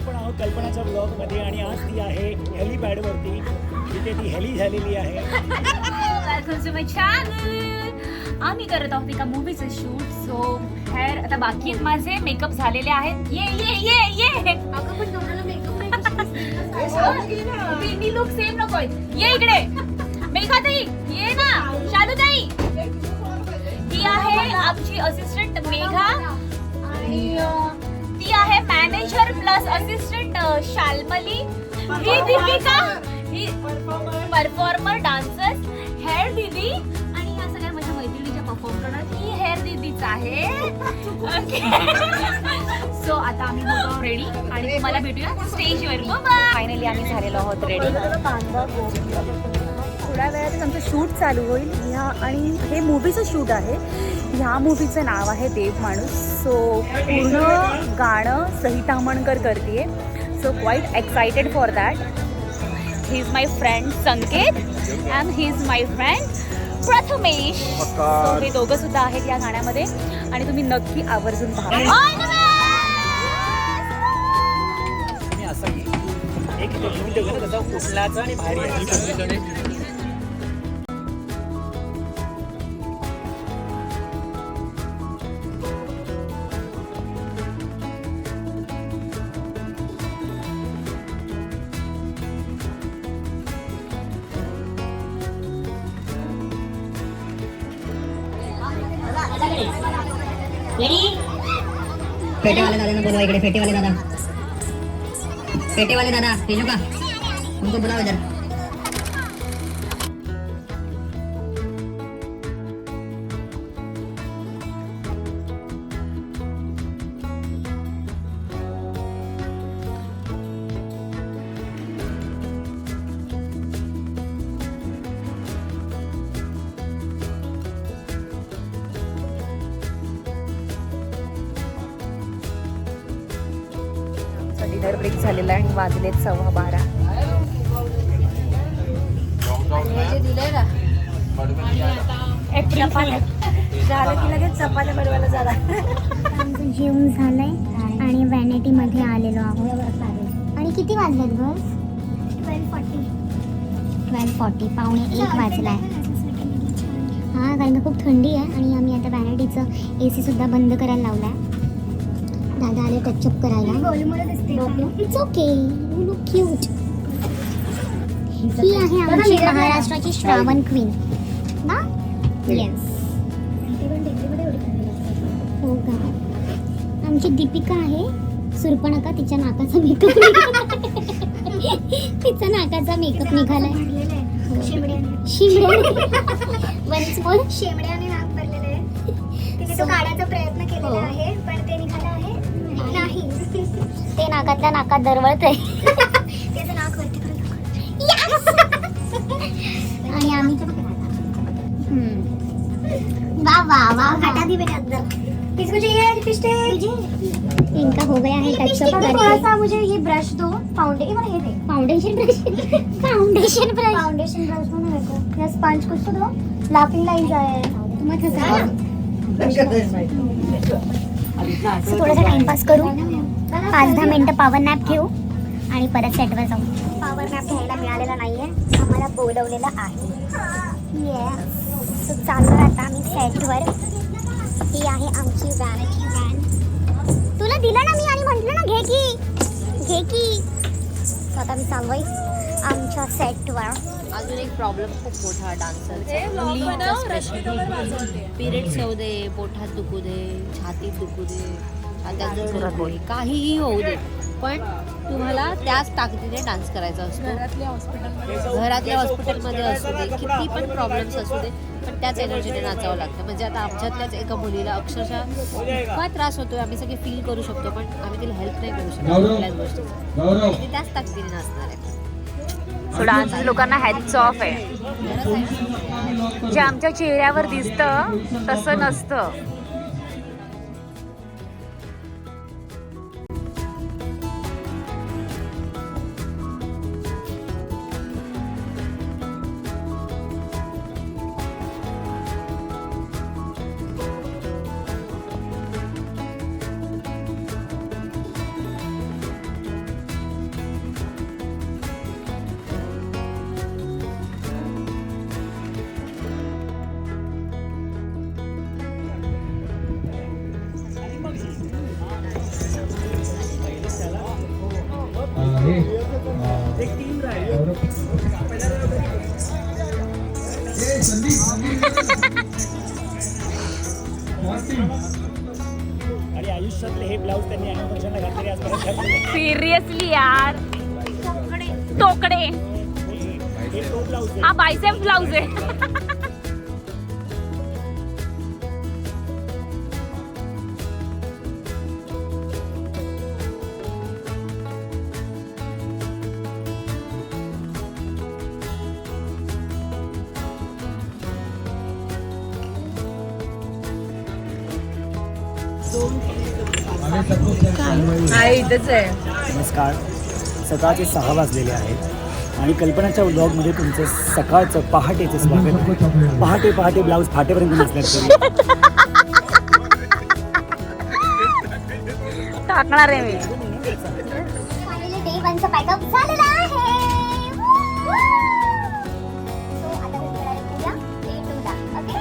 आपण आहोत कल्पनाच्या ब्लॉगमध्ये आणि आज ती आहे हेलिपॅडवरती, तिथे ती हेली झालेली आहे. Welcome to my channel. आम्ही करत आहोत एका मूवीचं शूट. सो हेअर आता बाकी आहेत माझे, मेकअप झालेले आहेत. ये ये ये ये अगं पण तुम्हाला मेकअप मी लुक सेम नकोय. ये इकडे मेघा ताई, ये ना. शालू ताई, ती आहे आमची असिस्टंट मेघा आणि ती आहे मॅनेजर प्लस असिस्टंट शाल्मली. ही दीपिका, ही परफॉर्मर डान्सर्स. हेअर दीदी आणि या सगळ्या माझ्या मैत्रिणीच्या परफॉर्म करणार. ही हेअर दीदीच आहे. सो आता आम्ही होतो रेडी आणि तुम्हाला भेटूया स्टेजवर. फायनली आम्ही झालेलो आहोत रेडी. थोड्या वेळातच आमचं शूट चालू होईल आणि हे मूवीचं शूट आहे. ह्या मूवीचं नाव आहे देव माणूस. सो पूर्ण गाणं सहिता अमणकर करते. So quite excited for that. He is my friend Sanket and he is my friend Prathamesh. So हे दोघं सुद्धा आहेत या गाण्यामध्ये आणि तुम्ही नक्की आवर्जून पहा. असं एक त्याचा उचलाचा आणि बाहेर पेटेवाले दादा बोलवा इकडे. पेटेवाले दादा, पेटेवाले दादा भेजो का उनको बुलाओ इधर. डिनर ब्रेक झालेला आहे आणि वाजलेत 12:15. जे दिलंय ना झालं की लगेच चपात्या बनवायला झाला. आमचं जेवण झालंय आणि व्हॅनिटीमध्ये आलेलो आहोत. आणि किती वाजलेत बस? 12:40 12:45 वाजलाय. हां, कारण का खूप थंडी आहे आणि आम्ही आता व्हॅनिटीचं AC सुद्धा बंद करायला लावला आहे. दादा आले टचअप करायला. It's okay, you look cute. ही आहे आमची महाराष्ट्राची श्रावण क्वीन ना. येस, हो का. आमची दीपिका आहे सुरपणका. तिच्या नाकाचा मेकअप तिचा नाकाचा मेकअप निघालाय. शेमड्याने नाक भरलेलं आहे. तिने तो काढायचा प्रयत्न केलेला आहे पण ते निघालं आहे नाही. ते नाकातल्या नाकात दरवळत आहे. त्याचं नाक वरती आणि आम्ही वाह वाह वाह, हटा दी बेटा अंदर. किसको चाहिए लिपस्टिक? इनका हो गया है टचअप थोड़ा करके. सा मुझे ये ब्रश दो. फाउंडेशन ये दे. Foundation brush foundation brush foundation brush दो ना मेरे को. या स्पंज कुछ तो दो. लाफिंग लाइन्स आए. मत हसा. थोडासा टाइमपास करू, 5-10 मिनिटं पॉवर नॅप घेऊ आणि परत सेटवर जाऊ. पॉवर नॅप घ्यायला मिळालेला नाहीये. आम्हाला बोलवलेलं आहे. येस, सो चाललो आता आम्ही सेटवर. ही आहे आमची व्हॅनिटी व्हॅन. तुला दिलं ना मी आणि म्हटलं ना घे की. सो आता मी चाललोय आमच्या सेटवर. अजून एक प्रॉब्लेम खूप मोठा डान्सरचा, मुलींचा स्पेशली. पिरियड्स येऊ दे, पोटात दुखू दे, छातीत दुखू दे, आता जड नको, काहीही होऊ दे, पण तुम्हाला त्याच ताकदीने डान्स करायचा असतो. घरातल्या हॉस्पिटलमध्ये असू दे, किती पण प्रॉब्लेम्स असू दे, पण त्याच एनर्जीने नाचावं लागतं. म्हणजे आता आमच्यातल्याच एका मुलीला अक्षरशः इतका त्रास होतोय, आम्ही सगळे फील करू शकतो, पण आम्ही तिला हेल्प नाही करू शकतो कुठल्याच गोष्टीचा. ती त्याच ताकदीने नाचणार आहे. सो डान्स लोकांना हॅट्स ऑफ आहे. जे आमच्या चेहऱ्यावर दिसतं तसं नसतं. एक टीम राहील. आणि आयुष्यातले हे ब्लाऊज त्यांनी अॅनिव्हर्सरीला घातलेले आजपर्यंत घातलेले. सिरियसली यार. तोकडे हे तो ब्लाऊज आहे. हा बायसेप ब्लाऊज आहे. इथंच आहे. नमस्कार. सकाळचे 6 वाजलेले आहेत आणि कल्पनाच्या ब्लॉगमध्ये तुमचं सकाळचं पहाटेचं स्वागत. पहाटे ब्लाऊज फाटेपर्यंत नसल्यात तरी टाकणार आहे मी. फायनली डे 1चा पॅकअप झालेला आहे. सो आता उद्या डे 2ला. Okay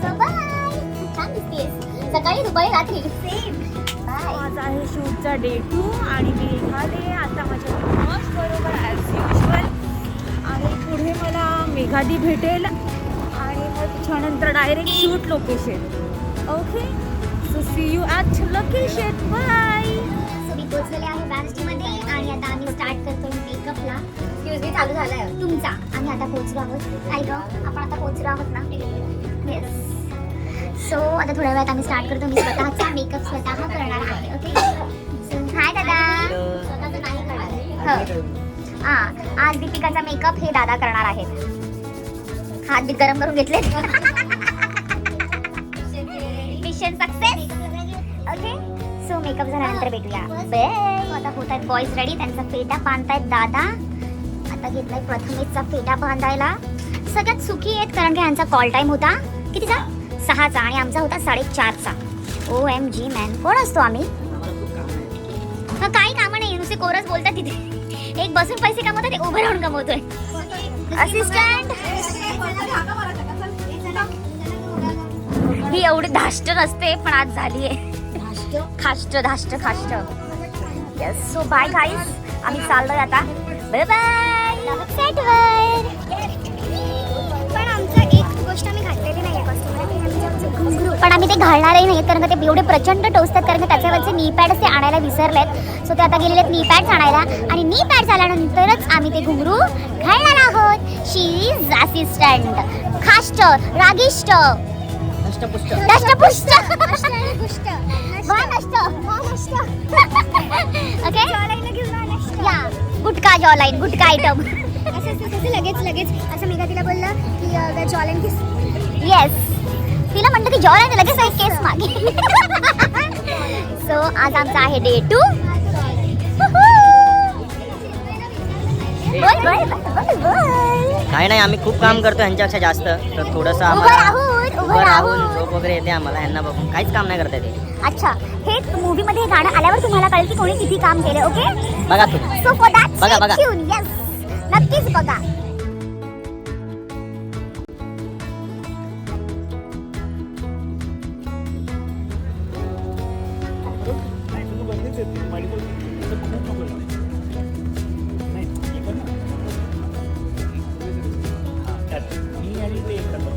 so bye. छान दिसतेस सकाळी दुपारी रात्री सेम. आज आहे शूटचा डे 2 आणि मी निघाले आता माझ्या बॉस बरोबर ॲज युजल. आणि पुढे मला मेघादी भेटेल आणि मग त्याच्यानंतर direct shoot location. Okay so see you at location. Bye. So मी पोहोचलेले आहे बॅनस्टीमध्ये आणि आता आम्ही स्टार्ट करतो मेकअपला. एक्सक्यूज मी चालू झालाय तुमचा. आम्ही आता पोहोचलो आहोत. काय गं आपण आता पोहोचलो आहोत ना. येस. सो आता थोड्या वेळात आम्ही स्टार्ट करतो. मी स्वतःचा मेकअप स्वतः करणार आहे. ओके सो हाय दादा. स्वतःचं नाही करणार. हो हां आज दीपिकाचा मेकअप हे दादा करणार आहेत. हात बीत गरम करून घेतले. Mission success. Okay so makeup झाल्यानंतर भेटूया. आता होत आहेत बॉईज रेडी. त्यांचा फेटा बांधतायत दादा. आता घेतलाय प्रथमेशचा फेटा बांधायला. सगळ्यात सुखी आहेत कारण की यांचा कॉल टाइम होता कितीचा 6चा आणि आमचा होता 4:30चा. OMG man. कोण असतो आम्ही. काही कामं नाही नुसते कोरस बोलतात तिथे. एक बसून पैसे कमवतात एक उभं राहून कमवतोय. असिस्टंट ही एवढी धाष्ट नसते पण आज झाली आहे. धाष्ट. Yes so bye guys. आम्ही चाललोय आता. Bye bye. सेटवर. पण आमचा एक गोष्ट आम्ही घातलेली नाही आहे कॉस्ट्यूममध्ये. पण आम्ही ते घालणारही नाहीत कारण का ते एवढे प्रचंड टोचतात कारण का त्याच्यावरचे नी पॅड्स ते आणायला विसरलेत. सो ते आता गेलेले आहेत नी पॅड्स आणायला आणि नी पॅड्स आल्यानंतरच आम्ही ते घुंगरू घालणार आहोत. शी इज असिस्टंट. खाष्ट रागिष्ट दष्टपुष्ट ओके या गुटका जॉलाईन गुटका आयटम. असं लगेच असं मी तिला बोललं की जॉलाईन किस. येस तिला म्हणतं की जॉलाईन लगेच एक केस मागे. सो आज आमचा आहे डे 2. काय नाही आम्ही खूप काम करतो यांच्यापेक्षा जास्त तर थोडंसं उभं राहून झोप वगैरे येते आम्हाला यांना बघून काहीच काम नाही करता येते. अच्छा हे मूवी मध्ये गाणं आल्यावर तुम्हाला कळेल की कोणी किती काम केलं. ओके बघा तू. सो फॉर दॅट बघा. येस नक्कीच बघा. नाही तुम्ही बदलीच येते माझी बोल खूप नको नाही हे कर ना. हां त्यात मी आणि ते एक करतो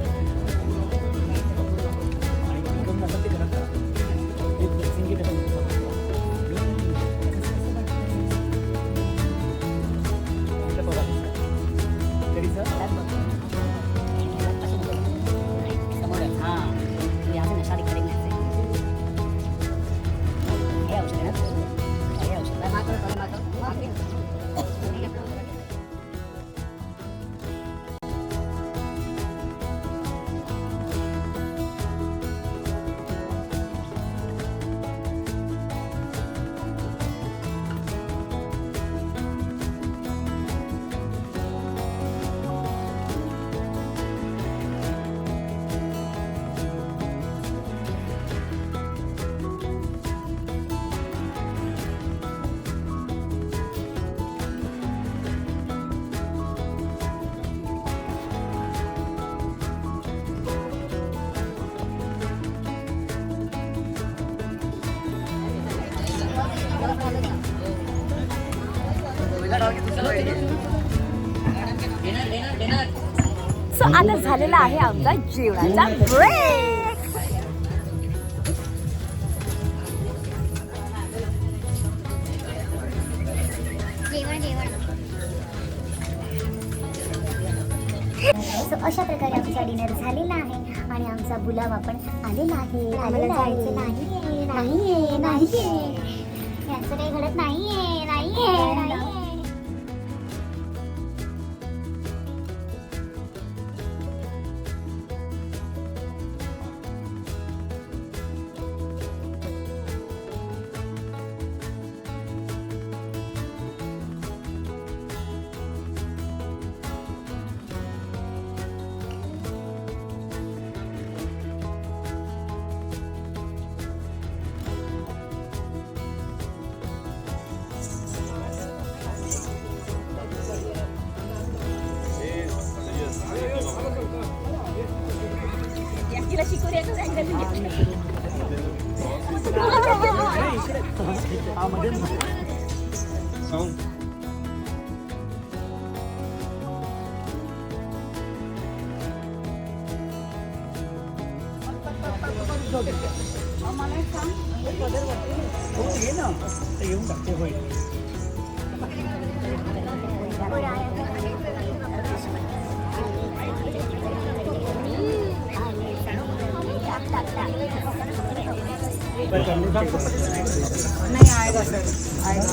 आणि इकडून आपण ते करत राहा. ते मिक्सिंग केलं तरी सर Gracias. सो आता झालेला आहे आमचा जेवणाचा ब्रेक. सो अशा प्रकारे आमचा डिनर झालेला आहे आणि आमचा बुलावा पण आलेला आहे. आम्हाला जायचं नाहीये नाहीये नाहीये, यांचं काही घडत नाहीये नाहीये नाहीये. ये ना येऊन टाकते होय. नाही आएगा सर, आएगा.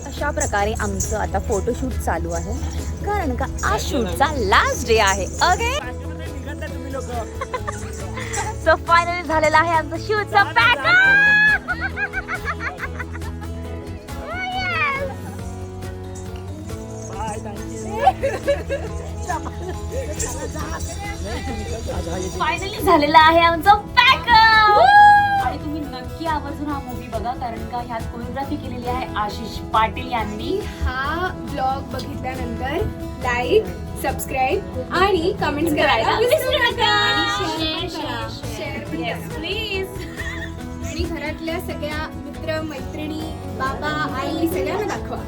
अशा प्रकारे आमचं आता फोटोशूट चालू आहे, कारण का आज शूटचा लास्ट डे आहे. ओके, सो फायनली झालेला आहे आमचं शूटचा फायनली झालेला आहे आमचं पॅकअप. आणि तुम्ही नक्की आवर्जून हा मूवी बघा, कारण का ह्यात कोरिओग्राफी केलेली आहे आशिष पाटील यांनी. हा ब्लॉग बघितल्यानंतर लाईक, सबस्क्राईब आणि कमेंट्स करायला विसरू नका. Share please. आणि घरातल्या सगळ्या मित्र मैत्रिणी, बाबा, आई सगळ्यांना दाखवा.